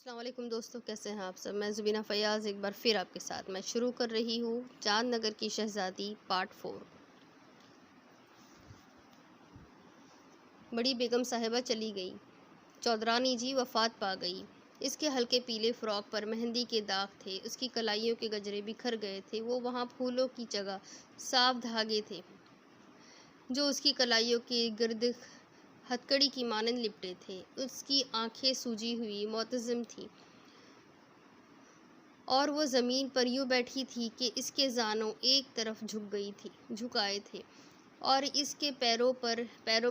السلام علیکم دوستو، کیسے ہیں آپ سب؟ میں زبینہ فیاض ایک بار پھر آپ کے ساتھ میں شروع کر رہی ہوں چاند نگر کی شہزادی پارٹ 4۔ بڑی بیگم صاحبہ چلی گئی، چودرانی جی وفات پا گئی۔ اس کے ہلکے پیلے فراک پر مہندی کے داغ تھے، اس کی کلائیوں کے گجرے بکھر گئے تھے، وہ وہاں پھولوں کی جگہ صاف دھاگے تھے جو اس کی کلائیوں کے گرد ہتکڑی کی مانند لپٹے تھے۔ اس کی آنکھیں سوجی ہوئی معتزم تھیں اور وہ زمین پر یوں بیٹھی تھی کہ اس کے زانوں ایک طرف جھکائے تھے اور اس کے پیروں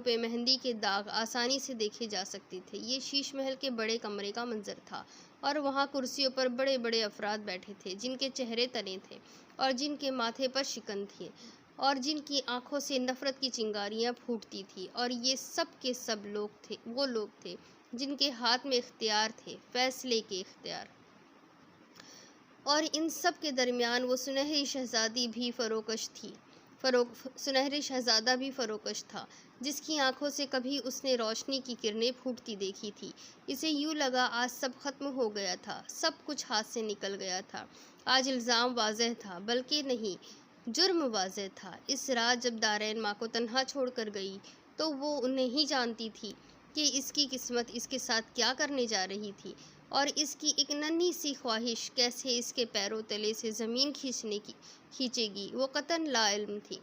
پہ مہندی کے داغ آسانی سے دیکھے جا سکتے تھے۔ یہ شیش محل کے بڑے کمرے کا منظر تھا اور وہاں کرسیوں پر بڑے بڑے افراد بیٹھے تھے جن کے چہرے تنے تھے اور جن کے ماتھے پر شکن تھے اور جن کی آنکھوں سے نفرت کی چنگاریاں پھوٹتی تھیں، اور یہ سب کے سب وہ لوگ تھے جن کے ہاتھ میں اختیار تھے، فیصلے کے اختیار۔ اور ان سب کے درمیان وہ سنہری شہزادہ بھی فروکش تھا جس کی آنکھوں سے کبھی اس نے روشنی کی کرنیں پھوٹتی دیکھی تھی۔ اسے یوں لگا آج سب ختم ہو گیا تھا، سب کچھ ہاتھ سے نکل گیا تھا۔ آج الزام واضح تھا، بلکہ نہیں، جرم واضح تھا۔ اس رات جب دارین ماں کو تنہا چھوڑ کر گئی تو وہ نہیں جانتی تھی کہ اس کی قسمت اس کے ساتھ کیا کرنے جا رہی تھی، اور اس کی ایک ننھی سی خواہش کیسے اس کے پیروں تلے سے زمین کھینچے گی، وہ قطعاً لا علم تھی۔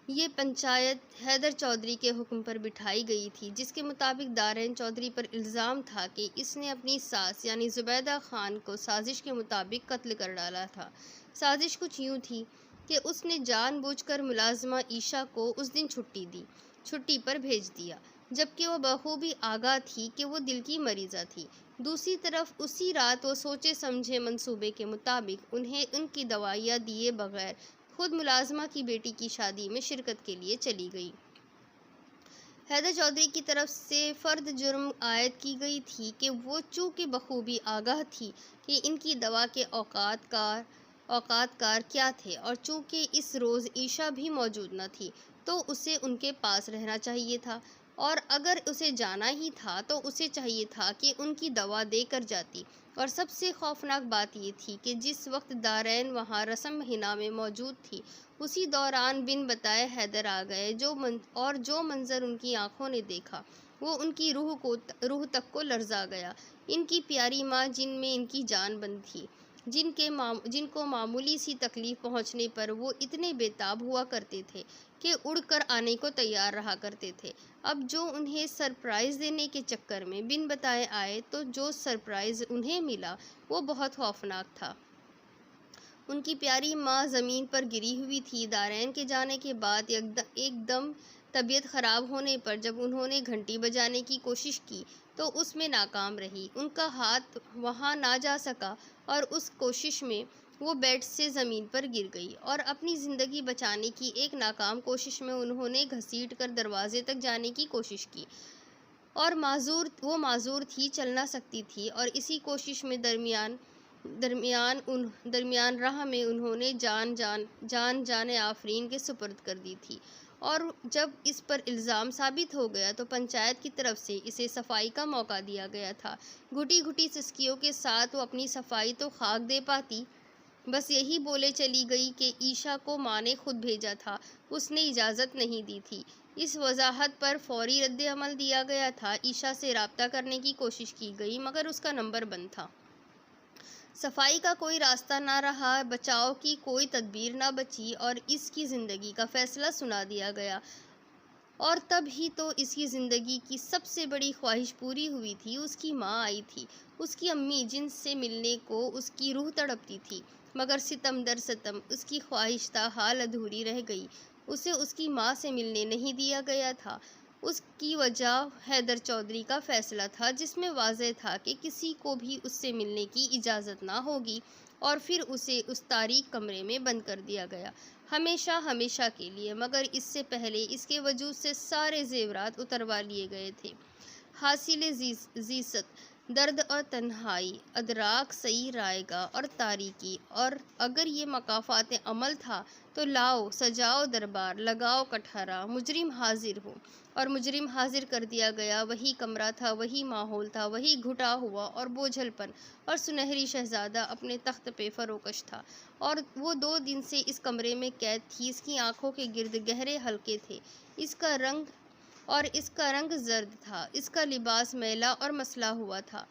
یہ پنچایت حیدر چودھری کے حکم پر بٹھائی گئی تھی، جس کے مطابق دارین چودھری پر الزام تھا کہ اس نے اپنی ساس یعنی زبیدہ خان کو سازش کے مطابق قتل کر ڈالا تھا۔ سازش کچھ یوں تھی کہ اس نے جان بوجھ کر ملازمہ عائشہ کو اس دن چھٹی پر بھیج دیا، جبکہ وہ بخوبی آگاہ تھی کہ وہ دل کی مریضہ تھی۔ دوسری طرف اسی رات وہ سوچے سمجھے منصوبے کے مطابق انہیں ان کی دوائیاں دیے بغیر خود ملازمہ کی بیٹی کی شادی میں شرکت کے لیے چلی گئی۔ حیدر چودھری کی طرف سے فرد جرم عائد کی گئی تھی کہ وہ چونکہ بخوبی آگاہ تھی کہ ان کی دوا کے اوقات کار کیا تھے، اور چونکہ اس روز عائشہ بھی موجود نہ تھی، تو اسے ان کے پاس رہنا چاہیے تھا، اور اگر اسے جانا ہی تھا تو اسے چاہیے تھا کہ ان کی دوا دے کر جاتی۔ اور سب سے خوفناک بات یہ تھی کہ جس وقت دارین وہاں رسم حنا میں موجود تھی، اسی دوران بن بتائے حیدر آ گئے، اور جو منظر ان کی آنکھوں نے دیکھا وہ ان کی روح تک کو لرزا گیا۔ ان کی پیاری ماں جن میں ان کی جان بند تھی، جن کو معمولی سی تکلیف پہنچنے پر وہ اتنے بے تاب ہوا کرتے تھے کہ اڑ کر آنے کو تیار رہا کرتے تھے، اب جو انہیں سرپرائز دینے کے چکر میں بن بتائے آئے تو جو سرپرائز انہیں ملا وہ بہت خوفناک تھا۔ ان کی پیاری ماں زمین پر گری ہوئی تھی۔ دارین کے جانے کے بعد ایک دم طبیعت خراب ہونے پر جب انہوں نے گھنٹی بجانے کی کوشش کی تو اس میں ناکام رہی، ان کا ہاتھ وہاں نہ جا سکا، اور اس کوشش میں وہ بیڈ سے زمین پر گر گئی، اور اپنی زندگی بچانے کی ایک ناکام کوشش میں انہوں نے گھسیٹ کر دروازے تک جانے کی کوشش کی، اور وہ معذور تھی، چل نہ سکتی تھی، اور اسی کوشش میں درمیان راہ میں انہوں نے جان آفرین کے سپرد کر دی تھی۔ اور جب اس پر الزام ثابت ہو گیا تو پنچایت کی طرف سے اسے صفائی کا موقع دیا گیا تھا۔ گھٹی گھٹی سسکیوں کے ساتھ وہ اپنی صفائی تو خاک دے پاتی، بس یہی بولے چلی گئی کہ عائشہ کو ماں نے خود بھیجا تھا، اس نے اجازت نہیں دی تھی۔ اس وضاحت پر فوری رد عمل دیا گیا تھا۔ عائشہ سے رابطہ کرنے کی کوشش کی گئی مگر اس کا نمبر بند تھا۔ صفائی کا کوئی راستہ نہ رہا، بچاؤ کی کوئی تدبیر نہ بچی، اور اس کی زندگی کا فیصلہ سنا دیا گیا۔ اور تب ہی تو اس کی زندگی کی سب سے بڑی خواہش پوری ہوئی تھی۔ اس کی ماں آئی تھی، اس کی امی، جن سے ملنے کو اس کی روح تڑپتی تھی، مگر ستم در ستم اس کی خواہش تاحال ادھوری رہ گئی۔ اسے اس کی ماں سے ملنے نہیں دیا گیا تھا۔ اس کی وجہ حیدر چودھری کا فیصلہ تھا، جس میں واضح تھا کہ کسی کو بھی اس سے ملنے کی اجازت نہ ہوگی، اور پھر اسے اس تاریک کمرے میں بند کر دیا گیا، ہمیشہ کے لیے۔ مگر اس سے پہلے اس کے وجود سے سارے زیورات اتروا لیے گئے تھے۔ حاصل زیست، درد اور تنہائی، ادراک صحیح رائے گا اور تاریکی، اور اگر یہ مکافات عمل تھا تو لاؤ سجاؤ دربار، لگاؤ کٹہرا، مجرم حاضر ہو۔ اور مجرم حاضر کر دیا گیا۔ وہی کمرہ تھا، وہی ماحول تھا، وہی گھٹا ہوا اور بوجھل پن، اور سنہری شہزادہ اپنے تخت پہ فروکش تھا، اور وہ 2 دن سے اس کمرے میں قید تھی۔ اس کی آنکھوں کے گرد گہرے حلقے تھے، اس کا رنگ زرد تھا، اس کا لباس میلا اور مسلا ہوا تھا۔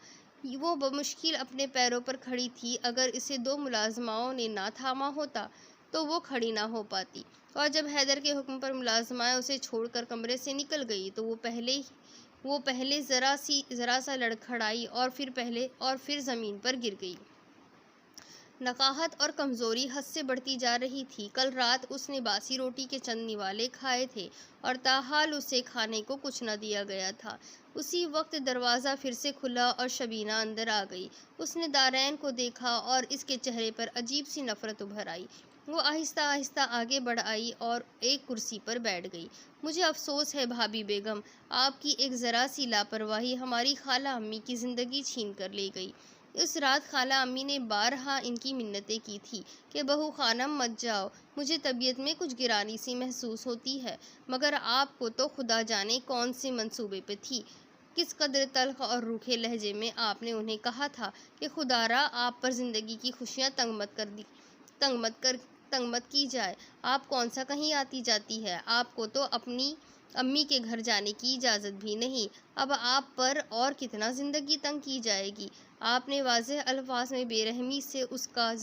وہ بمشکل اپنے پیروں پر کھڑی تھی۔ اگر اسے 2 ملازماؤں نے نہ تھاما ہوتا تو وہ کھڑی نہ ہو پاتی، اور جب حیدر کے حکم پر ملازمائیں اسے چھوڑ کر کمرے سے نکل گئی تو وہ پہلے ذرا سا لڑکھڑائی اور پھر زمین پر گر گئی۔ نقاہت اور کمزوری حد سے بڑھتی جا رہی تھی۔ کل رات اس نے باسی روٹی کے چند نوالے کھائے تھے، اور تاحال اسے کھانے کو کچھ نہ دیا گیا تھا۔ اسی وقت دروازہ پھر سے کھلا اور شبینہ اندر آ گئی۔ اس نے دارین کو دیکھا اور اس کے چہرے پر عجیب سی نفرت ابھر آئی۔ وہ آہستہ آہستہ آگے بڑھ آئی اور ایک کرسی پر بیٹھ گئی۔ مجھے افسوس ہے بھابی بیگم، آپ کی ایک ذرا سی لاپرواہی ہماری خالہ امی کی زندگی چھین کر لے گئی۔ اس رات خالہ امی نے بارہا ان کی منتیں کی تھی کہ بہو خانم مت جاؤ، مجھے طبیعت میں کچھ گرانی سی محسوس ہوتی ہے، مگر آپ کو تو خدا جانے کون سے منصوبے پہ تھی۔ کس قدر تلخ اور روکھے لہجے میں آپ نے انہیں کہا تھا کہ خدا را آپ پر زندگی کی خوشیاں تنگ مت کی جائے۔ آپ کون سا کہیں آتی جاتی ہے، آپ کو تو اپنی امی کے گھر جانے کی اجازت بھی نہیں، اب آپ پر اور کتنا زندگی تنگ کی جائے گی۔ آپ نے واضح الفاظ میں بے رحمی سے اس کا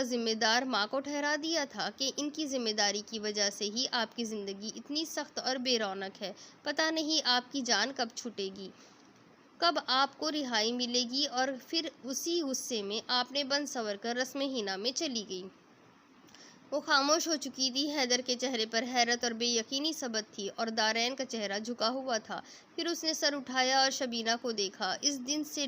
ذمہ دار ماں کو ٹھہرا دیا تھا کہ ان کی ذمہ داری کی وجہ سے ہی آپ کی زندگی اتنی سخت اور بے رونق ہے۔ پتہ نہیں آپ کی جان کب چھوٹے گی، کب آپ کو رہائی ملے گی۔ اور پھر اسی غصے میں آپ نے بن سور کر رسم حنا میں چلی گئی۔ وہ خاموش ہو چکی تھی۔ حیدر کے چہرے پر حیرت اور بے یقینی ثبت تھی، اور دارین کا چہرہ جھکا ہوا تھا۔ پھر اس نے سر اٹھایا اور شبینہ کو دیکھا۔ اس دن سے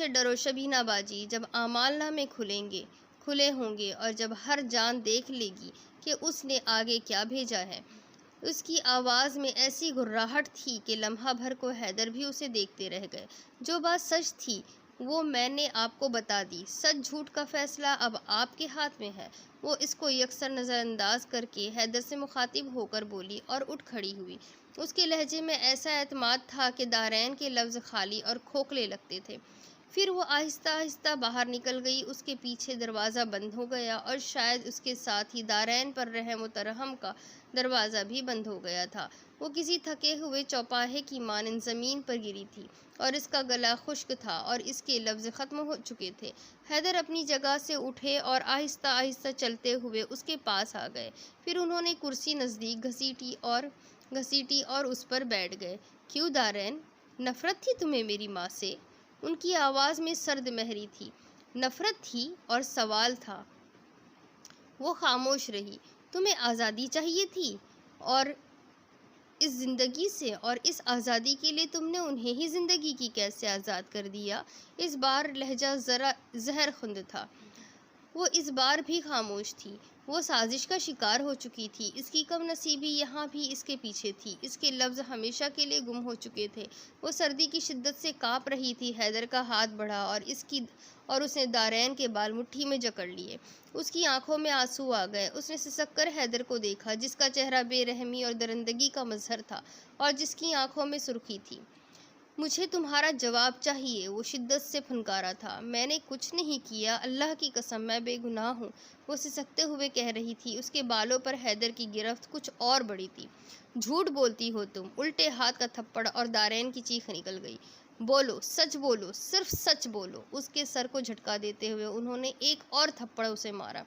ڈرو شبینہ باجی، جب اعمال نامے کھلے ہوں گے، اور جب ہر جان دیکھ لے گی کہ اس نے آگے کیا بھیجا ہے۔ اس کی آواز میں ایسی گھرراہٹ تھی کہ لمحہ بھر کو حیدر بھی اسے دیکھتے رہ گئے۔ جو بات سچ تھی وہ میں نے آپ کو بتا دی، سچ جھوٹ کا فیصلہ اب آپ کے ہاتھ میں ہے۔ وہ اس کو یکسر نظر انداز کر کے حیدر سے مخاطب ہو کر بولی اور اٹھ کھڑی ہوئی۔ اس کے لہجے میں ایسا اعتماد تھا کہ دارین کے لفظ خالی اور کھوکھلے لگتے تھے۔ پھر وہ آہستہ آہستہ باہر نکل گئی۔ اس کے پیچھے دروازہ بند ہو گیا، اور شاید اس کے ساتھ ہی دارین پر رحم و ترحم کا دروازہ بھی بند ہو گیا تھا۔ وہ کسی تھکے ہوئے چوپاہے کی مانند زمین پر گری تھی، اور اس کا گلا خشک تھا اور اس کے لفظ ختم ہو چکے تھے۔ حیدر اپنی جگہ سے اٹھے اور آہستہ آہستہ چلتے ہوئے اس کے پاس آ گئے۔ پھر انہوں نے کرسی نزدیک گھسیٹی اور اس پر بیٹھ گئے۔ کیوں دارین، نفرت تھی تمہیں میری ماں سے؟ ان کی آواز میں سرد مہری تھی۔ نفرت تھی اور سوال تھا۔ وہ خاموش رہی۔ تمہیں آزادی چاہیے تھی، اور اس زندگی سے، اور اس آزادی کے لیے تم نے انہیں ہی زندگی کی قید سے آزاد کر دیا۔ اس بار لہجہ ذرا زہر خند تھا۔ وہ اس بار بھی خاموش تھی۔ وہ سازش کا شکار ہو چکی تھی۔ اس کی کم نصیبی یہاں بھی اس کے پیچھے تھی۔ اس کے لفظ ہمیشہ کے لیے گم ہو چکے تھے۔ وہ سردی کی شدت سے کانپ رہی تھی۔ حیدر کا ہاتھ بڑھا اور اس نے دارین کے بال مٹھی میں جکڑ لیے۔ اس کی آنکھوں میں آنسو آ گئے۔ اس نے سسک کر حیدر کو دیکھا، جس کا چہرہ بے رحمی اور درندگی کا مظہر تھا، اور جس کی آنکھوں میں سرخی تھی۔ مجھے تمہارا جواب چاہیے، وہ شدت سے پھنکارا تھا۔ میں نے کچھ نہیں کیا، اللہ کی قسم میں بے گناہ ہوں، وہ سسکتے ہوئے کہہ رہی تھی۔ اس کے بالوں پر حیدر کی گرفت کچھ اور بڑی تھی۔ جھوٹ بولتی ہو تم، الٹے ہاتھ کا تھپڑ اور دارین کی چیخ نکل گئی۔ بولو، سچ بولو، صرف سچ بولو۔ اس کے سر کو جھٹکا دیتے ہوئے انہوں نے ایک اور تھپڑ اسے مارا۔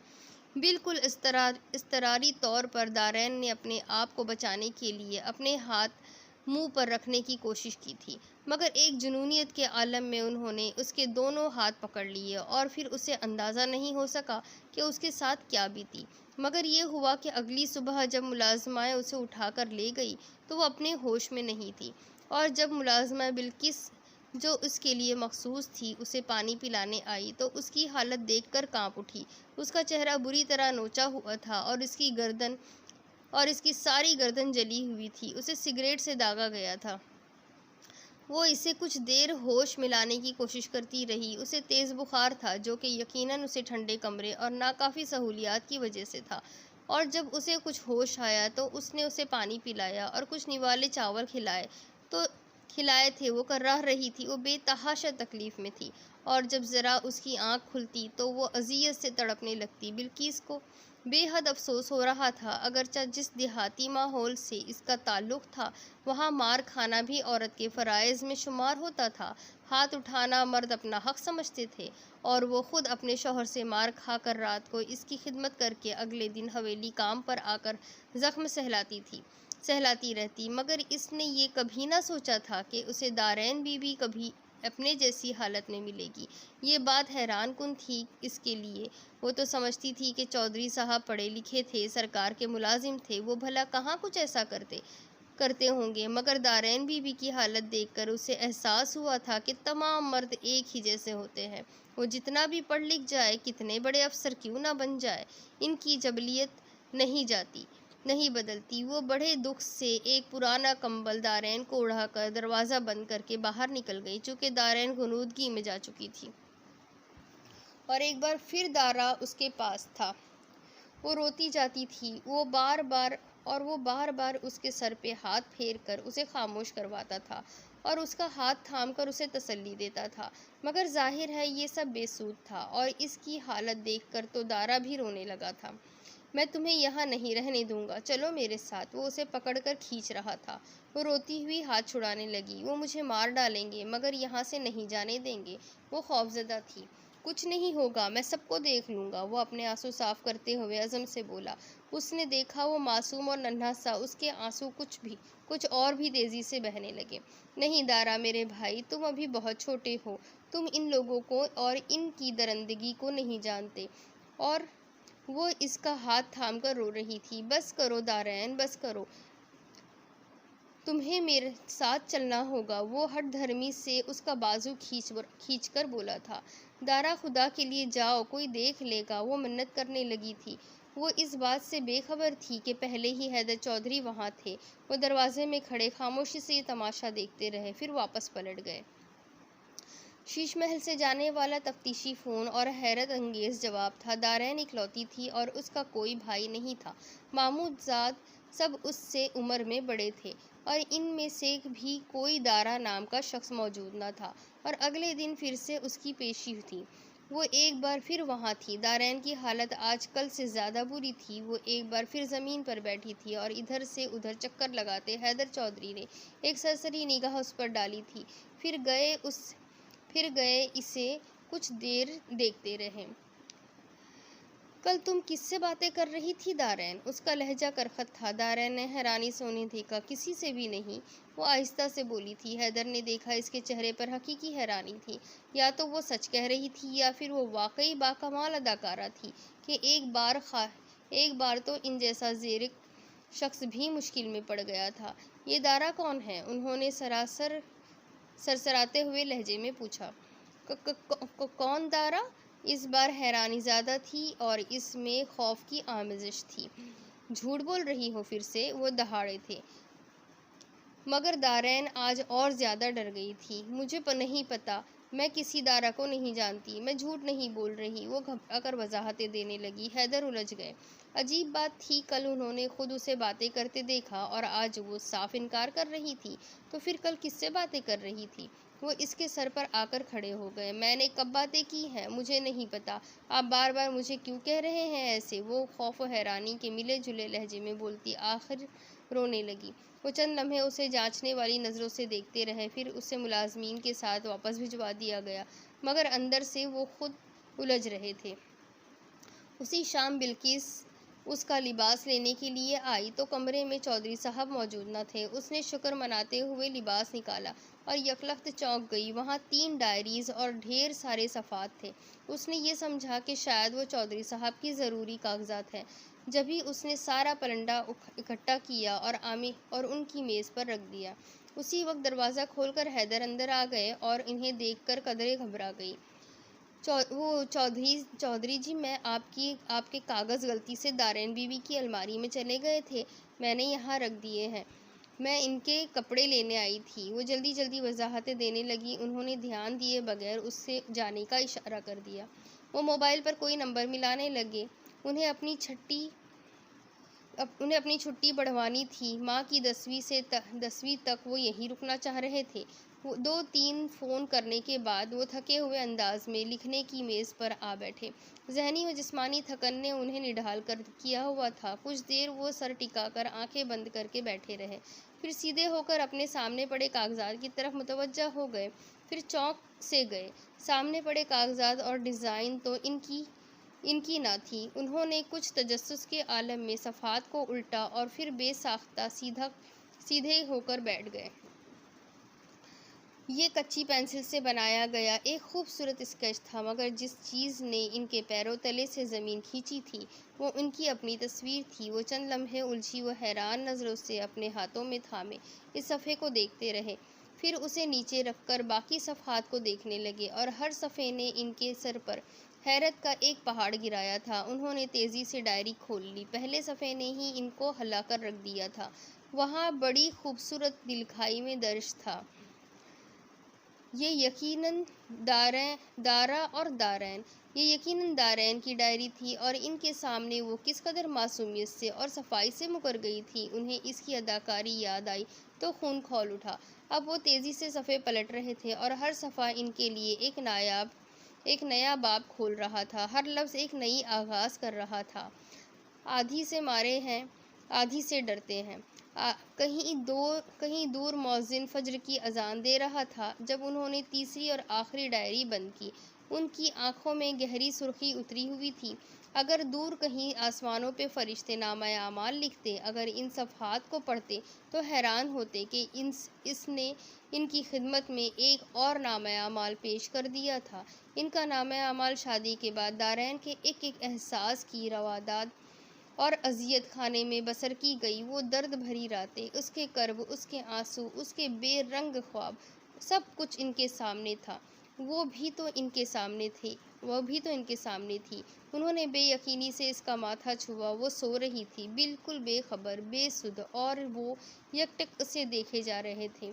بالکل اضطراری طور پر دارین نے اپنے آپ کو بچانے کے لیے اپنے ہاتھ منہ پر رکھنے کی کوشش کی تھی، مگر ایک جنونیت کے عالم میں انہوں نے اس کے دونوں ہاتھ پکڑ لیے، اور پھر اسے اندازہ نہیں ہو سکا کہ اس کے ساتھ کیا بیتی۔ مگر یہ ہوا کہ اگلی صبح جب ملازمائیں اسے اٹھا کر لے گئی تو وہ اپنے ہوش میں نہیں تھی، اور جب ملازمہ بلقیس، جو اس کے لیے مخصوص تھی، اسے پانی پلانے آئی تو اس کی حالت دیکھ کر کانپ اٹھی۔ اس کا چہرہ بری طرح نوچا ہوا تھا، اور اس کی گردن اور اس کی ساری گردن جلی ہوئی تھی، اسے سگریٹ سے داغا گیا تھا۔ وہ اسے کچھ دیر ہوش میں لانے کی کوشش کرتی رہی۔ اسے تیز بخار تھا، جو کہ یقیناً اسے ٹھنڈے کمرے اور ناکافی سہولیات کی وجہ سے تھا، اور جب اسے کچھ ہوش آیا تو اس نے اسے پانی پلایا اور کچھ نوالے چاول کھلائے تھے۔ وہ کرراہ رہی تھی، وہ بے تحاشا تکلیف میں تھی، اور جب ذرا اس کی آنکھ کھلتی تو وہ اذیت سے تڑپنے لگتی۔ بلقیس کو بے حد افسوس ہو رہا تھا، اگرچہ جس دیہاتی ماحول سے اس کا تعلق تھا وہاں مار کھانا بھی عورت کے فرائض میں شمار ہوتا تھا۔ ہاتھ اٹھانا مرد اپنا حق سمجھتے تھے، اور وہ خود اپنے شوہر سے مار کھا کر رات کو اس کی خدمت کر کے اگلے دن حویلی کام پر آ کر زخم سہلاتی رہتی، مگر اس نے یہ کبھی نہ سوچا تھا کہ اسے دارین بی بی کبھی اپنے جیسی حالت میں ملے گی۔ یہ بات حیران کن تھی اس کے لیے۔ وہ تو سمجھتی تھی کہ چودھری صاحب پڑھے لکھے تھے، سرکار کے ملازم تھے، وہ بھلا کہاں کچھ ایسا کرتے ہوں گے، مگر دارین بی بی کی حالت دیکھ کر اسے احساس ہوا تھا کہ تمام مرد ایک ہی جیسے ہوتے ہیں۔ وہ جتنا بھی پڑھ لکھ جائے، کتنے بڑے افسر کیوں نہ بن جائے، ان کی جبلیت نہیں بدلتی۔ وہ بڑے دکھ سے ایک پرانا کمبل دارین کو اڑا کر دروازہ بند کر کے باہر نکل گئی، چونکہ دارین غنودگی میں جا چکی تھی، اور ایک بار پھر دارا اس کے پاس تھا۔ وہ روتی جاتی تھی، وہ بار بار اس کے سر پہ ہاتھ پھیر کر اسے خاموش کرواتا تھا اور اس کا ہاتھ تھام کر اسے تسلی دیتا تھا، مگر ظاہر ہے یہ سب بے سود تھا، اور اس کی حالت دیکھ کر تو دارا بھی رونے لگا تھا۔ میں تمہیں یہاں نہیں رہنے دوں گا، چلو میرے ساتھ۔ وہ اسے پکڑ کر کھینچ رہا تھا۔ وہ روتی ہوئی ہاتھ چھڑانے لگی۔ وہ مجھے مار ڈالیں گے، مگر یہاں سے نہیں جانے دیں گے۔ وہ خوفزدہ تھی۔ کچھ نہیں ہوگا، میں سب کو دیکھ لوں گا، وہ اپنے آنسو صاف کرتے ہوئے عزم سے بولا۔ اس نے دیکھا وہ معصوم اور ننھا سا، اس کے آنسو کچھ اور بھی تیزی سے بہنے لگے۔ نہیں دارا میرے بھائی، تم ابھی بہت چھوٹے ہو، تم ان لوگوں کو اور ان کی درندگی کو نہیں جانتے۔ اور وہ اس کا ہاتھ تھام کر رو رہی تھی۔ بس کرو دارین، بس کرو، تمہیں میرے ساتھ چلنا ہوگا، وہ ہٹ دھرمی سے اس کا بازو کھینچ کر بولا تھا۔ دارا خدا کے لیے جاؤ، کوئی دیکھ لے گا، وہ منت کرنے لگی تھی۔ وہ اس بات سے بے خبر تھی کہ پہلے ہی حیدر چودھری وہاں تھے۔ وہ دروازے میں کھڑے خاموشی سے یہ تماشا دیکھتے رہے، پھر واپس پلٹ گئے۔ شیش محل سے جانے والا تفتیشی فون اور حیرت انگیز جواب تھا۔ دارین اکلوتی تھی اور اس کا کوئی بھائی نہیں تھا۔ محمود زاد سب اس سے عمر میں بڑے تھے، اور ان میں سے بھی کوئی دارا نام کا شخص موجود نہ تھا، اور اگلے دن پھر سے اس کی پیشی تھی۔ وہ ایک بار پھر وہاں تھی۔ دارین کی حالت آج کل سے زیادہ بری تھی۔ وہ ایک بار پھر زمین پر بیٹھی تھی اور ادھر سے ادھر چکر لگاتے حیدر چودھری نے ایک سرسری نگاہ اس پر ڈالی تھی، پھر گئے اسے کچھ دیر دیکھتے رہے۔ کل تم کس سے باتیں کر رہی تھی دارین؟ اس کا لہجہ کرخت تھا۔ دارین نے حیرانی سے انہیں دیکھا۔ کسی سے بھی نہیں، وہ آہستہ سے بولی تھی۔ حیدر نے دیکھا اس کے چہرے پر حقیقی حیرانی تھی۔ یا تو وہ سچ کہہ رہی تھی، یا پھر وہ واقعی باکمال اداکارہ تھی کہ ایک بار تو ان جیسا زیرک شخص بھی مشکل میں پڑ گیا تھا۔ یہ دارا کون ہے؟ انہوں نے سرسراتے ہوئے لہجے میں پوچھا۔ کون دارا؟ اس بار حیرانی زیادہ تھی اور اس میں خوف کی آمیزش تھی۔ جھوٹ بول رہی ہو پھر سے؟ وہ دہاڑے تھے، مگر دارین آج اور زیادہ ڈر گئی تھی۔ مجھے نہیں پتا، میں کسی دارا کو نہیں جانتی، میں جھوٹ نہیں بول رہی، وہ گھبرا کر وضاحتیں دینے لگی۔ حیدر الجھ گئے۔ عجیب بات تھی، کل انہوں نے خود اسے باتیں کرتے دیکھا اور آج وہ صاف انکار کر رہی تھی، تو پھر کل کس سے باتیں کر رہی تھی؟ وہ اس کے سر پر آ کر کھڑے ہو گئے۔ میں نے کب باتیں کی ہیں؟ مجھے نہیں پتا، آپ بار بار مجھے کیوں کہہ رہے ہیں ایسے؟ وہ خوف و حیرانی کے ملے جلے لہجے میں بولتی آخر رونے لگی۔ وہ چند لمحے اسے جانچنے والی نظروں سے دیکھتے رہے، پھر اسے ملازمین کے ساتھ واپس بھجوا دیا گیا، مگر اندر سے وہ خود الجھ رہے تھے۔ اسی شام بلقیس اس کا لباس لینے کے لیے آئی تو کمرے میں چودھری صاحب موجود نہ تھے۔ اس نے شکر مناتے ہوئے لباس نکالا اور یکلخت چونک گئی۔ وہاں 3 ڈائریز اور ڈھیر سارے صفحات تھے۔ اس نے یہ سمجھا کہ شاید وہ چودھری صاحب کی ضروری کاغذات ہیں۔ جبھی اس نے سارا پلندہ اکٹھا کیا اور ان کی میز پر رکھ دیا، اسی وقت دروازہ کھول کر حیدر اندر آ گئے اور انہیں دیکھ کر قدرے گھبرا گئی۔ چودھری جی، میں آپ کے کاغذ غلطی سے دارین بی بی کی الماری میں چلے گئے تھے، میں نے یہاں رکھ دیے ہیں، میں ان کے کپڑے لینے آئی تھی۔ وہ جلدی جلدی وضاحتیں دینے لگی۔ انہوں نے دھیان دیے بغیر اس سے جانے کا اشارہ کر دیا۔ وہ موبائل پر کوئی نمبر ملانے لگے۔ انہیں اپنی چھٹی بڑھوانی تھی۔ ماں کی 10ویں تک وہ یہیں رکنا چاہ رہے تھے۔ 2-3 فون کرنے کے بعد وہ تھکے ہوئے انداز میں لکھنے کی میز پر آ بیٹھے۔ ذہنی و جسمانی تھکن نے انہیں نڈھال کر کیا ہوا تھا۔ کچھ دیر وہ سر ٹکا کر آنکھیں بند کر کے بیٹھے رہے، پھر سیدھے ہو کر اپنے سامنے پڑے کاغذات کی طرف متوجہ ہو گئے، پھر چونک سے گئے۔ سامنے پڑے کاغذات اور ڈیزائن تو ان کی نہ تھی۔ انہوں نے کچھ تجسس کے عالم میں صفحات کو الٹا اور پھر بے ساختہ سیدھے ہو کر بیٹھ گئے۔ یہ کچی پینسل سے بنایا گیا ایک خوبصورت اسکیچ تھا، مگر جس چیز نے ان کے پیروں تلے سے زمین کھینچی تھی وہ ان کی اپنی تصویر تھی۔ وہ چند لمحے الجھی و حیران نظروں سے اپنے ہاتھوں میں تھامے اس صفحے کو دیکھتے رہے، پھر اسے نیچے رکھ کر باقی صفحات کو دیکھنے لگے، اور ہر صفحے نے ان کے سر پر حیرت کا ایک پہاڑ گرایا تھا۔ انہوں نے تیزی سے ڈائری کھول لی۔ پہلے صفحے نے ہی ان کو ہلا کر رکھ دیا تھا۔ وہاں بڑی خوبصورت دلکھائی میں درج تھا، یہ یقیناً دارین کی ڈائری تھی، اور ان کے سامنے وہ کس قدر معصومیت سے اور صفائی سے مکر گئی تھی۔ انہیں اس کی اداکاری یاد آئی تو خون کھول اٹھا۔ اب وہ تیزی سے صفحے پلٹ رہے تھے، اور ہر صفحہ ان کے لیے ایک نیا باب کھول رہا تھا، ہر لفظ ایک نئی آغاز کر رہا تھا۔ آدھی سے مارے ہیں، آدھی سے ڈرتے ہیں۔ کہیں دور مؤذن فجر کی اذان دے رہا تھا جب انہوں نے تیسری اور آخری ڈائری بند کی۔ ان کی آنکھوں میں گہری سرخی اتری ہوئی تھی۔ اگر دور کہیں آسمانوں پہ فرشتے نامہ اعمال لکھتے، اگر ان صفحات کو پڑھتے تو حیران ہوتے کہ اس نے ان کی خدمت میں ایک اور نامہ اعمال پیش کر دیا تھا۔ ان کا نامہ اعمال شادی کے بعد دارین کے ایک احساس کی رواداد اور اذیت خانے میں بسر کی گئی۔ وہ درد بھری راتیں، اس کے کرب، اس کے آنسو، اس کے بے رنگ خواب، سب کچھ ان کے سامنے تھا۔ وہ بھی تو ان کے سامنے تھی۔ انہوں نے بے یقینی سے اس کا ماتھا چھوا۔ وہ سو رہی تھی، بالکل بے خبر، بے سدھ، اور وہ یکٹک اسے دیکھے جا رہے تھے۔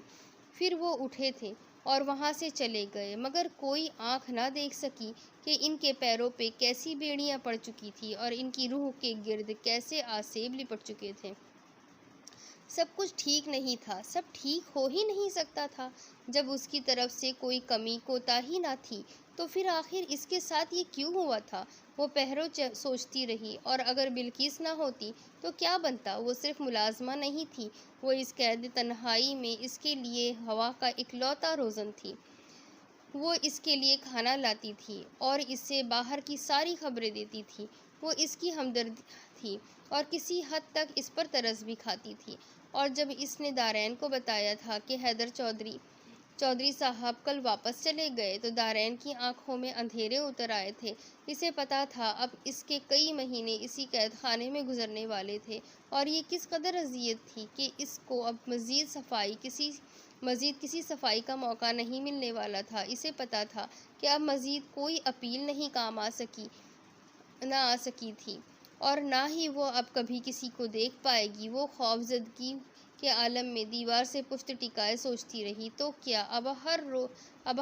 پھر وہ اٹھے تھے اور وہاں سے چلے گئے، مگر کوئی آنکھ نہ دیکھ سکی کہ ان کے پیروں پہ کیسی بیڑیاں پڑ چکی تھیں اور ان کی روح کے گرد کیسے آسیب لپٹ چکے تھے۔ سب کچھ ٹھیک نہیں تھا، سب ٹھیک ہو ہی نہیں سکتا تھا جب اس کی طرف سے کوئی کمی کوتاہی نہ تھی، تو پھر آخر اس کے ساتھ یہ کیوں ہوا تھا؟ وہ پہروں سوچتی رہی، اور اگر بلقیس نہ ہوتی تو کیا بنتا؟ وہ صرف ملازمہ نہیں تھی، وہ اس قید تنہائی میں اس کے لیے ہوا کا اکلوتا روزن تھی۔ وہ اس کے لیے کھانا لاتی تھی اور اسے باہر کی ساری خبریں دیتی تھی۔ وہ اس کی ہمدرد تھی اور کسی حد تک اس پر ترس بھی کھاتی تھی۔ اور جب اس نے دارین کو بتایا تھا کہ حیدر چودھری صاحب کل واپس چلے گئے تو دارین کی آنکھوں میں اندھیرے اتر آئے تھے۔ اسے پتا تھا اب اس کے کئی مہینے اسی قید خانے میں گزرنے والے تھے، اور یہ کس قدر اذیت تھی کہ اس کو اب مزید کسی صفائی کا موقع نہیں ملنے والا تھا۔ اسے پتا تھا کہ اب مزید کوئی اپیل نہیں کام آ سکی تھی، اور نہ ہی وہ اب کبھی کسی کو دیکھ پائے گی۔ وہ خوفزدگی کے عالم میں دیوار سے پشت ٹکائے سوچتی رہی، تو کیا اب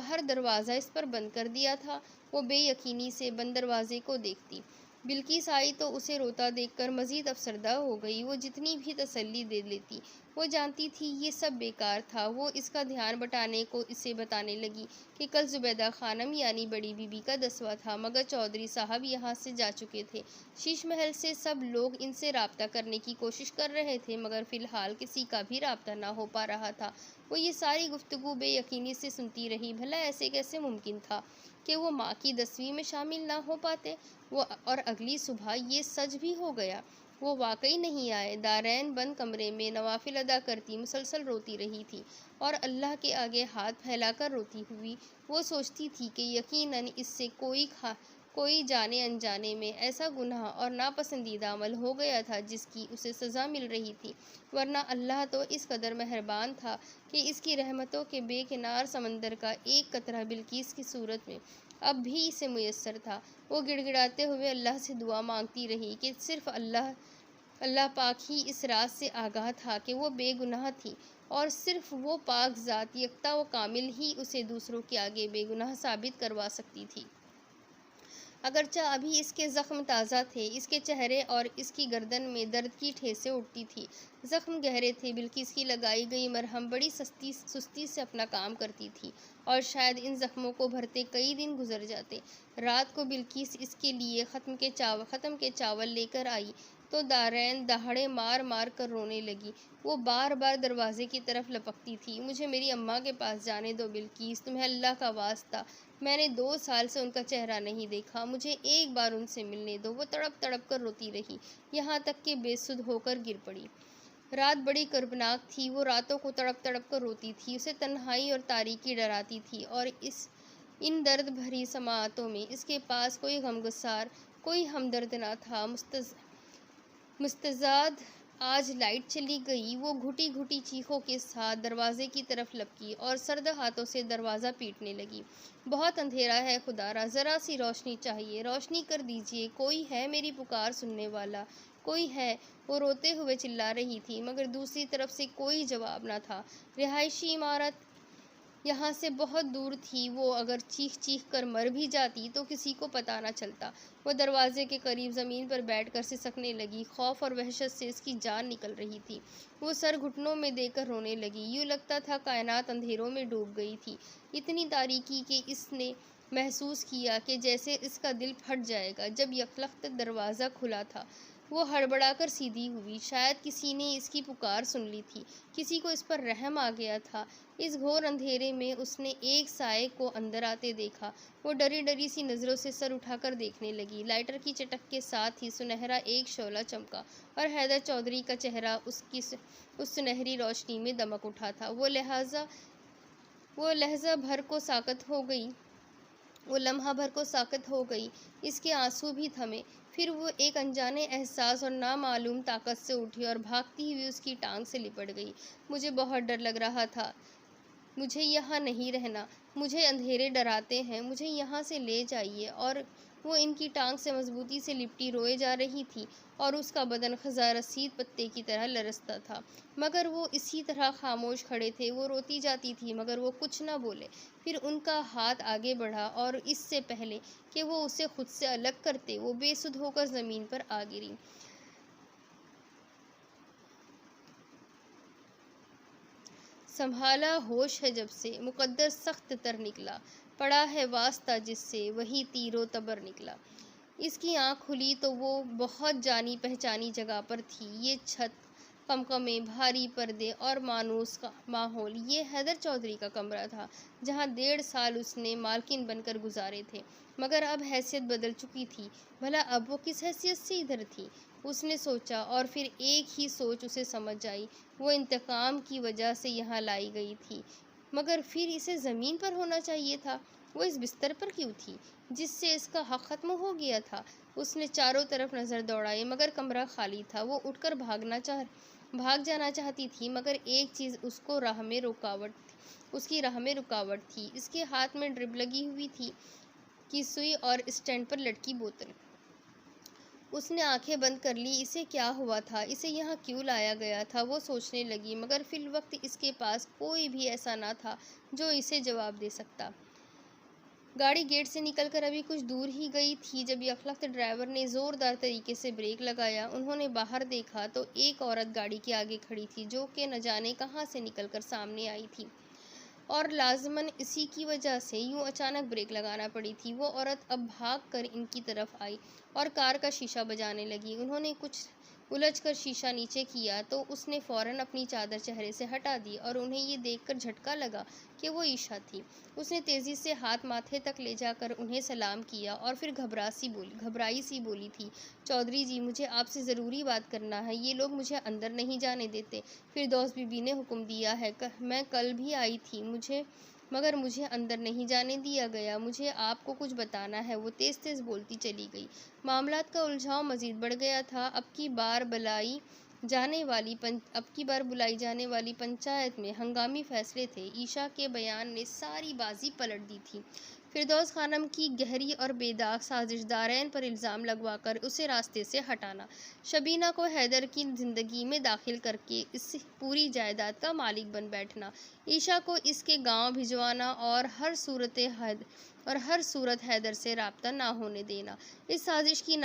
ہر دروازہ اس پر بند کر دیا تھا؟ وہ بے یقینی سے بند دروازے کو دیکھتی۔ بلقیس آئی تو اسے روتا دیکھ کر مزید افسردہ ہو گئی۔ وہ جتنی بھی تسلی دے لیتی، وہ جانتی تھی یہ سب بیکار تھا۔ وہ اس کا دھیان بٹانے کو اسے بتانے لگی کہ کل زبیدہ خانم یعنی بڑی بی بی کا 10واں تھا، مگر چودھری صاحب یہاں سے جا چکے تھے۔ شیش محل سے سب لوگ ان سے رابطہ کرنے کی کوشش کر رہے تھے، مگر فی الحال کسی کا بھی رابطہ نہ ہو پا رہا تھا۔ وہ یہ ساری گفتگو بے یقینی سے سنتی رہی۔ بھلا ایسے کیسے ممکن تھا کہ وہ ماں کی 10ویں میں شامل نہ ہو پاتے؟ اور اگلی صبح یہ سچ بھی ہو گیا، وہ واقعی نہیں آئے۔ دارین بند کمرے میں نوافل ادا کرتی مسلسل روتی رہی تھی، اور اللہ کے آگے ہاتھ پھیلا کر روتی ہوئی وہ سوچتی تھی کہ یقیناً اس سے کوئی جانے انجانے میں ایسا گناہ اور ناپسندیدہ عمل ہو گیا تھا جس کی اسے سزا مل رہی تھی، ورنہ اللہ تو اس قدر مہربان تھا کہ اس کی رحمتوں کے بے کنار سمندر کا ایک قطرہ بلقیس کی صورت میں اب بھی اسے میسر تھا۔ وہ گڑ گڑاتے ہوئے اللہ سے دعا مانگتی رہی کہ صرف اللہ اللہ پاک ہی اس راز سے آگاہ تھا کہ وہ بے گناہ تھی اور صرف وہ پاک ذات یکتا و کامل ہی اسے دوسروں کے آگے بے گناہ ثابت کروا سکتی تھی۔ اگرچہ ابھی اس کے زخم تازہ تھے، اس کے چہرے اور اس کی گردن میں درد کی ٹھیسیں اٹھتی تھی۔ زخم گہرے تھے، بلکہ کی لگائی گئی مرہم بڑی سستی سے اپنا کام کرتی تھی اور شاید ان زخموں کو بھرتے کئی دن گزر جاتے۔ رات کو بلقیس اس کے لیے ختم کے چاول لے کر آئی تو دارین دہاڑے مار مار کر رونے لگی۔ وہ بار بار دروازے کی طرف لپکتی تھی۔ مجھے میری اماں کے پاس جانے دو بلقیس، تمہیں اللہ کا واسطہ، میں نے 2 سال سے ان کا چہرہ نہیں دیکھا، مجھے ایک بار ان سے ملنے دو۔ وہ تڑپ تڑپ کر روتی رہی، یہاں تک کہ بے سدھ ہو کر گر پڑی۔ رات بڑی کربناک تھی، وہ راتوں کو تڑپ تڑپ کر روتی تھی، اسے تنہائی اور تاریکی ڈراتی تھی، اور ان درد بھری سماعتوں میں اس کے پاس کوئی غمگسار، کوئی ہمدرد نہ تھا۔ مستعد آج لائٹ چلی گئی، وہ گھٹی گھٹی چیخوں کے ساتھ دروازے کی طرف لپکی اور سرد ہاتھوں سے دروازہ پیٹنے لگی۔ بہت اندھیرا ہے خدارا، ذرا سی روشنی چاہیے، روشنی کر دیجیے، کوئی ہے میری پکار سننے والا، کوئی ہے؟ وہ روتے ہوئے چلا رہی تھی، مگر دوسری طرف سے کوئی جواب نہ تھا۔ رہائشی عمارت یہاں سے بہت دور تھی، وہ اگر چیخ چیخ کر مر بھی جاتی تو کسی کو پتہ نہ چلتا۔ وہ دروازے کے قریب زمین پر بیٹھ کر سسکنے لگی، خوف اور وحشت سے اس کی جان نکل رہی تھی۔ وہ سر گھٹنوں میں دے کر رونے لگی، یوں لگتا تھا کائنات اندھیروں میں ڈوب گئی تھی، اتنی تاریکی کہ اس نے محسوس کیا کہ جیسے اس کا دل پھٹ جائے گا۔ جب یکلخت دروازہ کھلا تھا، وہ ہڑبڑا کر سیدھی ہوئی، شاید کسی نے اس کی پکار سن لی تھی، کسی کو اس پر رحم آ گیا تھا۔ اس گھور اندھیرے میں اس نے ایک سائے کو اندر آتے دیکھا۔ وہ ڈری ڈری سی نظروں سے سر اٹھا کر دیکھنے لگی۔ لائٹر کی چٹک کے ساتھ ہی سنہرا ایک شعلہ چمکا اور حیدر چودھری کا چہرہ اس سنہری روشنی میں دمک اٹھا تھا۔ وہ لمحہ بھر کو ساکت ہو گئی، اس کے آنسو بھی تھمے۔ پھر وہ ایک انجانے احساس اور نامعلوم طاقت سے اٹھی اور بھاگتی ہوئی اس کی ٹانگ سے لپٹ گئی۔ مجھے بہت ڈر لگ رہا تھا، مجھے یہاں نہیں رہنا، مجھے اندھیرے ڈراتے ہیں، مجھے یہاں سے لے جائیے۔ اور وہ ان کی ٹانگ سے مضبوطی سے لپٹی روئے جا رہی تھی اور اس کا بدن خزاں رسید پتے کی طرح لرزتا تھا، مگر وہ اسی طرح خاموش کھڑے تھے۔ وہ روتی جاتی تھی مگر وہ کچھ نہ بولے۔ پھر ان کا ہاتھ آگے بڑھا اور اس سے پہلے کہ وہ اسے خود سے الگ کرتے، وہ بے سدھ ہو کر زمین پر آ گری۔ سنبھالا ہوش ہے جب سے، مقدر سخت تر نکلا، پڑا ہے واسطہ جس سے، وہی تیر و تبر نکلا۔ اس کی آنکھ کھلی تو وہ بہت جانی پہچانی جگہ پر تھی۔ یہ چھت، قمقمے، بھاری پردے اور مانوس ماحول، یہ حیدر چودھری کا کمرہ تھا، جہاں 1.5 سال اس نے مالکن بن کر گزارے تھے، مگر اب حیثیت بدل چکی تھی۔ بھلا اب وہ کس حیثیت سے ادھر تھی؟ اس نے سوچا، اور پھر ایک ہی سوچ اسے سمجھ آئی، وہ انتقام کی وجہ سے یہاں لائی گئی تھی، مگر پھر اسے زمین پر ہونا چاہیے تھا۔ وہ اس بستر پر کیوں تھی جس سے اس کا حق ختم ہو گیا تھا؟ اس نے چاروں طرف نظر دوڑائی مگر کمرہ خالی تھا۔ وہ اٹھ کر بھاگ جانا چاہتی تھی، مگر ایک چیز اس کی راہ میں رکاوٹ تھی۔ اس کے ہاتھ میں ڈرپ لگی ہوئی تھی کی سوئی اور اسٹینڈ پر لٹکی بوتل۔ اس نے آنکھیں بند کر لی۔ اسے کیا ہوا تھا؟ اسے یہاں کیوں لایا گیا تھا؟ وہ سوچنے لگی، مگر فی الوقت اس کے پاس کوئی بھی ایسا نہ تھا جو اسے جواب دے سکتا۔ گاڑی گیٹ سے نکل کر ابھی کچھ دور ہی گئی تھی جب یکلخت ڈرائیور نے زوردار طریقے سے بریک لگایا۔ انہوں نے باہر دیکھا تو ایک عورت گاڑی کے آگے کھڑی تھی، جو کہ نہ جانے کہاں سے نکل کر سامنے آئی تھی، اور لازماً اسی کی وجہ سے یوں اچانک بریک لگانا پڑی تھی۔ وہ عورت اب بھاگ کر ان کی طرف آئی اور کار کا شیشہ بجانے لگی۔ انہوں نے کچھ الجھ کر شیشہ نیچے کیا تو اس نے فوراً اپنی چادر چہرے سے ہٹا دی اور انہیں یہ دیکھ کر جھٹکا لگا کہ وہ عائشہ تھی۔ اس نے تیزی سے ہاتھ ماتھے تک لے جا کر انہیں سلام کیا اور پھر گھبرائی سی بولی تھی، چودھری جی، مجھے آپ سے ضروری بات کرنا ہے، یہ لوگ مجھے اندر نہیں جانے دیتے۔ فردوس بی بی نے حکم دیا ہے، میں کل بھی آئی تھی، مگر مجھے اندر نہیں جانے دیا گیا، مجھے آپ کو کچھ بتانا ہے۔ وہ تیز تیز بولتی چلی گئی۔ معاملات کا الجھاؤ مزید بڑھ گیا تھا۔ اب کی بار بالائی اب کی بار بلائی جانے والی پنچایت میں ہنگامی فیصلے تھے۔ عائشہ کے بیان نے ساری بازی پلٹ دی تھی۔ فردوس خانم کی گہری اور بے داغ سازش، دارین پر الزام لگوا کر اسے راستے سے ہٹانا، شبینہ کو حیدر کی زندگی میں داخل کر کے اس پوری جائیداد کا مالک بن بیٹھنا، عائشہ کو اس کے گاؤں بھجوانا اور ہر صورت حیدر سے رابطہ نہ ہونے دینا۔ اس سازش کی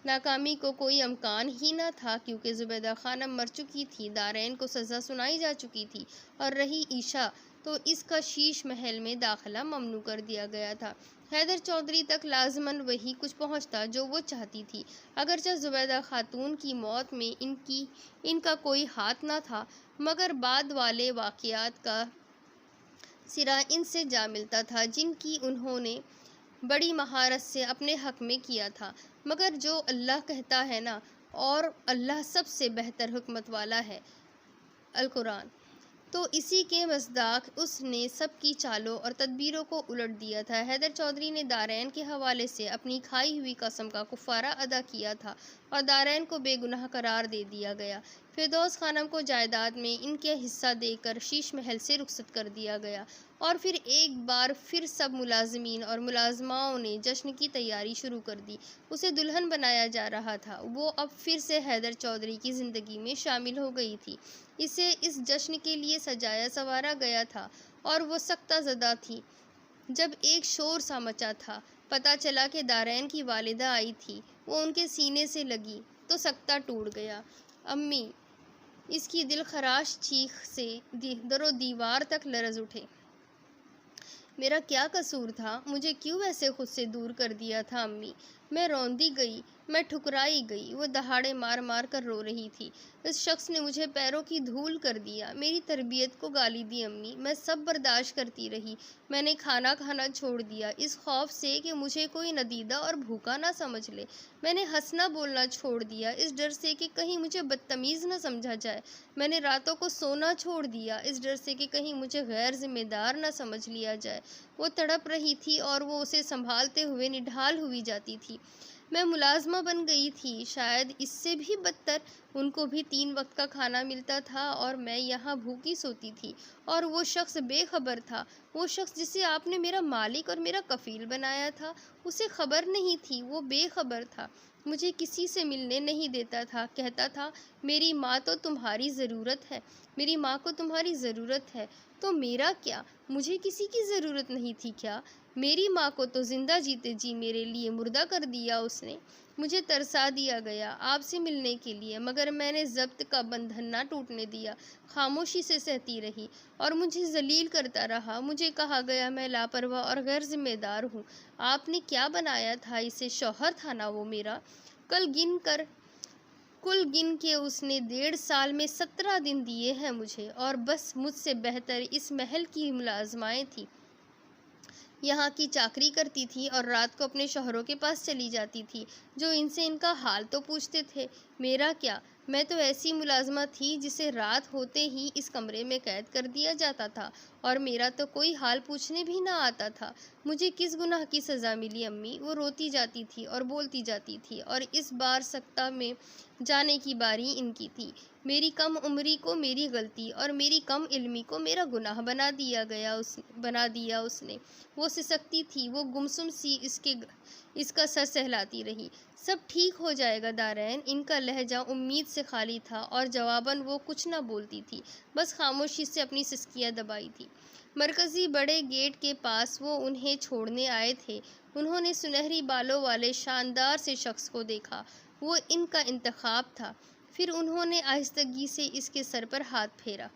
ناکامی کو کوئی امکان ہی نہ تھا، کیونکہ زبیدہ خانم مر چکی تھی، دارین کو سزا سنائی جا چکی تھی، اور رہی عائشہ تو اس کا شیش محل میں داخلہ ممنوع کر دیا گیا تھا۔ حیدر چودھری تک لازماً وہی کچھ پہنچتا جو وہ چاہتی تھی۔ اگرچہ زبیدہ خاتون کی موت میں ان کا کوئی ہاتھ نہ تھا، مگر بعد والے واقعات کا سرا ان سے جا ملتا تھا، جن کی انہوں نے بڑی مہارت سے اپنے حق میں کیا تھا۔ مگر جو اللہ کہتا ہے نا، اور اللہ سب سے بہتر حکمت والا ہے، القرآن، تو اسی کے مصداق اس نے سب کی چالوں اور تدبیروں کو الٹ دیا تھا۔ حیدر چودھری نے دارین کے حوالے سے اپنی کھائی ہوئی قسم کا کفارہ ادا کیا تھا، اور دارین کو بے گناہ قرار دے دیا گیا۔ فردوس خانم کو جائیداد میں ان کا حصہ دے کر شیش محل سے رخصت کر دیا گیا، اور پھر ایک بار پھر سب ملازمین اور ملازماؤں نے جشن کی تیاری شروع کر دی۔ اسے دلہن بنایا جا رہا تھا، وہ اب پھر سے حیدر چودھری کی زندگی میں شامل ہو گئی تھی۔ اسے اس جشن کے لیے سجایا سنوارا گیا تھا، اور وہ سکتہ زدہ تھی جب ایک شور سا مچا تھا۔ پتہ چلا کہ دارین کی والدہ آئی تھی، وہ ان کے سینے سے لگی تو سکتہ ٹوٹ گیا۔ امی! اس کی دل خراش چیخ سے در و دیوار تک لرز اٹھے۔ میرا کیا قصور تھا؟ مجھے کیوں ایسے خود سے دور کر دیا تھا امی؟ میں روندی گئی، میں ٹھکرائی گئی۔ وہ دہاڑے مار مار کر رو رہی تھی۔ اس شخص نے مجھے پیروں کی دھول کر دیا، میری تربیت کو گالی دی امی۔ میں سب برداشت کرتی رہی۔ میں نے کھانا کھانا چھوڑ دیا، اس خوف سے کہ مجھے کوئی ندیدہ اور بھوکا نہ سمجھ لے۔ میں نے ہنسنا بولنا چھوڑ دیا، اس ڈر سے کہ کہیں مجھے بدتمیز نہ سمجھا جائے۔ میں نے راتوں کو سونا چھوڑ دیا، اس ڈر سے کہ کہیں مجھے غیر ذمہ دار نہ سمجھ لیا جائے۔ وہ تڑپ رہی تھی اور وہ اسے سنبھالتے ہوئے نڈھال ہوئی جاتی تھی۔ میں ملازمہ بن گئی تھی، شاید اس سے بھی بدتر۔ ان کو بھی 3 وقت کا کھانا ملتا تھا، اور میں یہاں بھوکی سوتی تھی، اور وہ شخص بے خبر تھا۔ وہ شخص جسے آپ نے میرا مالک اور میرا کفیل بنایا تھا، اسے خبر نہیں تھی، وہ بے خبر تھا، مجھے کسی سے ملنے نہیں دیتا تھا، کہتا تھا میری ماں تو تمہاری ضرورت ہے، میری ماں کو تمہاری ضرورت ہے۔ تو میرا کیا؟ مجھے کسی کی ضرورت نہیں تھی کیا؟ میری ماں کو تو زندہ جیتے جی میرے لیے مردہ کر دیا اس نے۔ مجھے ترسا دیا گیا آپ سے ملنے کے لیے، مگر میں نے ضبط کا بندھن نہ ٹوٹنے دیا، خاموشی سے سہتی رہی، اور مجھے ذلیل کرتا رہا۔ مجھے کہا گیا میں لاپرواہ اور غیر ذمہ دار ہوں۔ آپ نے کیا بنایا تھا اسے؟ شوہر تھا نا وہ میرا۔ کل گن کے اس نے 1.5 سال میں 17 دن دیے ہیں مجھے، اور بس مجھ سے بہتر اس محل کی ملازمائیں تھیں، یہاں کی چاکری کرتی تھی اور رات کو اپنے شوہروں کے پاس چلی جاتی تھی، جو ان سے ان کا حال تو پوچھتے تھے۔ میرا کیا؟ میں تو ایسی ملازمہ تھی جسے رات ہوتے ہی اس کمرے میں قید کر دیا جاتا تھا، اور میرا تو کوئی حال پوچھنے بھی نہ آتا تھا۔ مجھے کس گناہ کی سزا ملی امی؟ وہ روتی جاتی تھی اور بولتی جاتی تھی، اور اس بار سکتہ میں جانے کی باری ان کی تھی۔ میری کم عمری کو میری غلطی اور میری کم علمی کو میرا گناہ بنا دیا اس نے۔ وہ سسکتی تھی، وہ گمسم سی اس کا سر سہلاتی رہی۔ سب ٹھیک ہو جائے گا دارین۔ ان کا لہجہ امید سے خالی تھا، اور جواباً وہ کچھ نہ بولتی تھی، بس خاموشی سے اپنی سسکیاں دبائی تھی۔ مرکزی بڑے گیٹ کے پاس وہ انہیں چھوڑنے آئے تھے۔ انہوں نے سنہری بالوں والے شاندار سے شخص کو دیکھا، وہ ان کا انتخاب تھا۔ پھر انہوں نے آہستگی سے اس کے سر پر ہاتھ پھیرا۔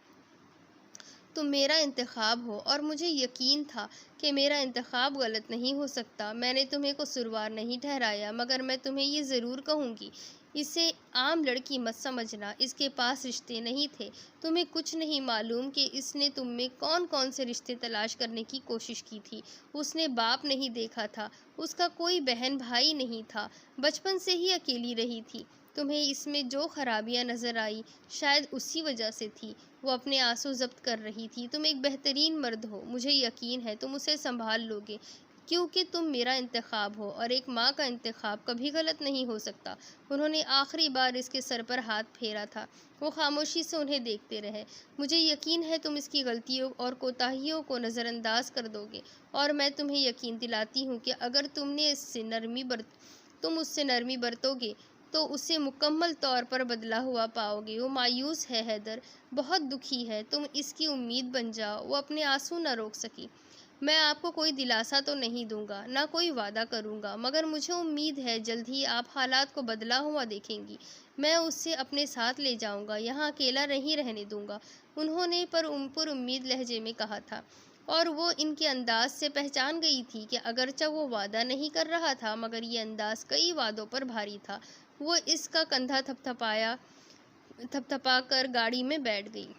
تم میرا انتخاب ہو، اور مجھے یقین تھا کہ میرا انتخاب غلط نہیں ہو سکتا۔ میں نے تمہیں قصوروار نہیں ٹھہرایا، مگر میں تمہیں یہ ضرور کہوں گی، اسے عام لڑکی مت سمجھنا، اس کے پاس رشتے نہیں تھے۔ تمہیں کچھ نہیں معلوم کہ اس نے تم میں کون کون سے رشتے تلاش کرنے کی کوشش کی تھی۔ اس نے باپ نہیں دیکھا تھا، اس کا کوئی بہن بھائی نہیں تھا، بچپن سے ہی اکیلی رہی تھی۔ تمہیں اس میں جو خرابیاں نظر آئی، شاید اسی وجہ سے تھی۔ وہ اپنے آنسو ضبط کر رہی تھی۔ تم ایک بہترین مرد ہو، مجھے یقین ہے تم اسے سنبھال لو گے۔ کیونکہ تم میرا انتخاب ہو اور ایک ماں کا انتخاب کبھی غلط نہیں ہو سکتا۔ انہوں نے آخری بار اس کے سر پر ہاتھ پھیرا تھا۔ وہ خاموشی سے انہیں دیکھتے رہے۔ مجھے یقین ہے تم اس کی غلطیوں اور کوتاہیوں کو نظر انداز کر دو گے، اور میں تمہیں یقین دلاتی ہوں کہ اگر تم اس سے نرمی برتو گے تو اسے مکمل طور پر بدلا ہوا پاؤ گے۔ وہ مایوس ہے حیدر، بہت دکھی ہے، تم اس کی امید بن جاؤ۔ وہ اپنے آنسو نہ روک سکی۔ میں آپ کو کوئی دلاسا تو نہیں دوں گا، نہ کوئی وعدہ کروں گا، مگر مجھے امید ہے جلد ہی آپ حالات کو بدلا ہوا دیکھیں گی۔ میں اسے اپنے ساتھ لے جاؤں گا، یہاں اکیلا نہیں رہنے دوں گا، انہوں نے پر امید لہجے میں کہا تھا، اور وہ ان کے انداز سے پہچان گئی تھی کہ اگرچہ وہ وعدہ نہیں کر رہا تھا مگر یہ انداز کئی وعدوں پر بھاری تھا۔ وہ اس کا کندھا تھپتھپا کر گاڑی میں بیٹھ گئی۔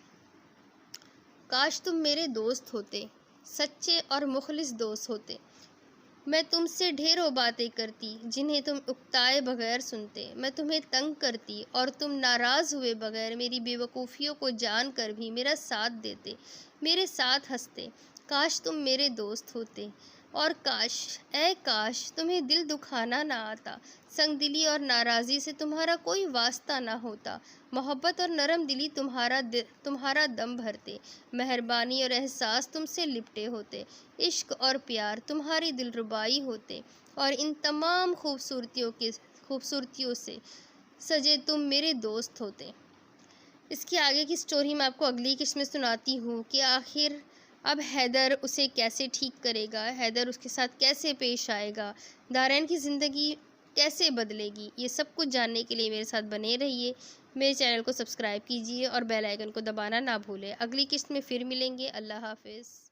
کاش تم میرے دوست ہوتے، سچے اور مخلص دوست ہوتے۔ میں تم سے ڈھیروں باتیں کرتی جنہیں تم اکتائے بغیر سنتے۔ میں تمہیں تنگ کرتی اور تم ناراض ہوئے بغیر میری بے وقوفیوں کو جان کر بھی میرا ساتھ دیتے، میرے ساتھ ہنستے۔ کاش تم میرے دوست ہوتے، اور کاش تمہیں دل دکھانا نہ آتا، سنگ دلی اور ناراضی سے تمہارا کوئی واسطہ نہ ہوتا، محبت اور نرم دلی تمہارا دم بھرتے، مہربانی اور احساس تم سے لپٹے ہوتے، عشق اور پیار تمہاری دلربائی ہوتے، اور ان تمام خوبصورتیوں سے سجے تم میرے دوست ہوتے۔ اس کی آگے کی سٹوری میں آپ کو اگلی قسط میں سناتی ہوں کہ آخر اب حیدر اسے کیسے ٹھیک کرے گا، حیدر اس کے ساتھ کیسے پیش آئے گا، دارین کی زندگی کیسے بدلے گی۔ یہ سب کچھ جاننے کے لیے میرے ساتھ بنے رہیے، میرے چینل کو سبسکرائب کیجیے اور بیل آئیکن کو دبانا نہ بھولیں۔ اگلی قسط میں پھر ملیں گے۔ اللہ حافظ۔